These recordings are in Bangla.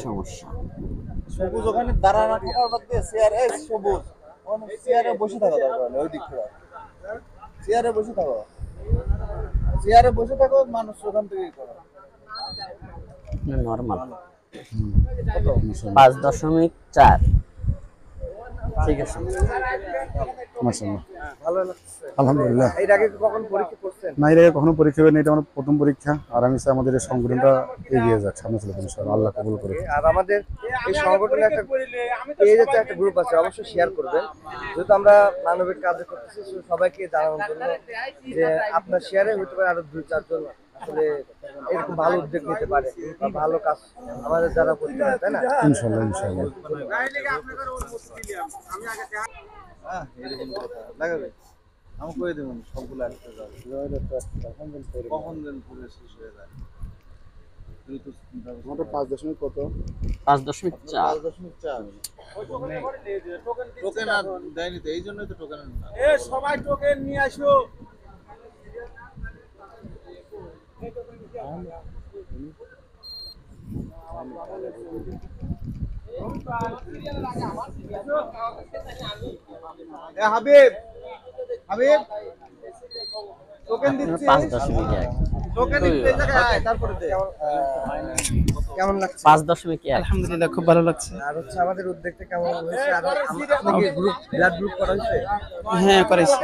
সমস্যা সবুজ ওখানে দাঁড়ানো থাকার বাদ দিয়ে চেয়ারে সবুজ চেয়ারে বসে থাকা দরকার ওই দিক থেকে চেয়ারে বসে থাকো মানুষ ওখান থেকেই করো নরমাল 5.4 ঠিক আছে মাশাআল্লাহ ভালো লাগছে আলহামদুলিল্লাহ। এর আগে কখন পরীক্ষা করছেন? না, এর আগে কখনো পরীক্ষা হয়নি, এটা আমার প্রথম পরীক্ষা। আর আমি চাই আমাদের এই সংগঠনটা এগিয়ে যাক, সামনে চলে যাক ইনশাআল্লাহ, আল্লাহ কবুল করে। আর আমাদের এই সংগঠনের একটা পেজ আছে, একটা গ্রুপ আছে, অবশ্যই শেয়ার করবেন। যেহেতু আমরা মানবিক কাজ করতেছি, সবাইকে জানানোর জন্য যে আপনার শেয়ারে হতে পারে আরো 2-4 জন আসলে এরকম ভালো উদ্যোগ নিতে পারে, ভালো কাজ আমাদের যারা করতে পারে, তাই না? ইনশাআল্লাহ ইনশাআল্লাহ। হ্যাঁ, এরকম কথা লাগাবে আমি করে দেবো সবগুলো আসতে যাবে কখন দিন পুরো শেষ হয়ে যায়। আমাদের 5 কত 5.4 টোকেন আর দেয়নি তো, এই জন্যই তো টোকেন সবাই টোকেন নিয়ে আসো। হাবিব হাবিব টোকেন দিচ্ছি, 5.1 টোকেন দিতে জায়গায় তারপরে দে। কেমন লাগছে? 5.1 আলহামদুলিল্লাহ, খুব ভালো লাগছে। আর হচ্ছে আমাদের উদ্যোগটা কেমন হয়েছে? আর আপনাকে গ্রুপ ব্লাড গ্রুপ করা হয়েছে? হ্যাঁ, করেছি।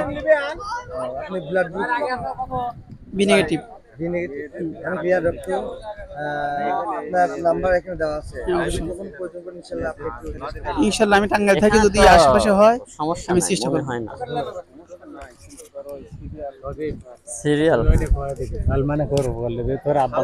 আপনি ব্লাড গ্রুপ বি নেগেটিভ। আমি বিয়ার রক্ত। আপনার নাম্বার এখানে দেওয়া আছে, যখন প্রয়োজন পড়ে ইনশাআল্লাহ আপনি একটু ইনশাআল্লাহ আমি টাঙ্গাইল থাকি, যদি আশেপাশে হয় সমস্যা আমি নাই, চেষ্টা মনে করব। হয় না সিরিয়াল মানে করবো বললে তোর আব্বা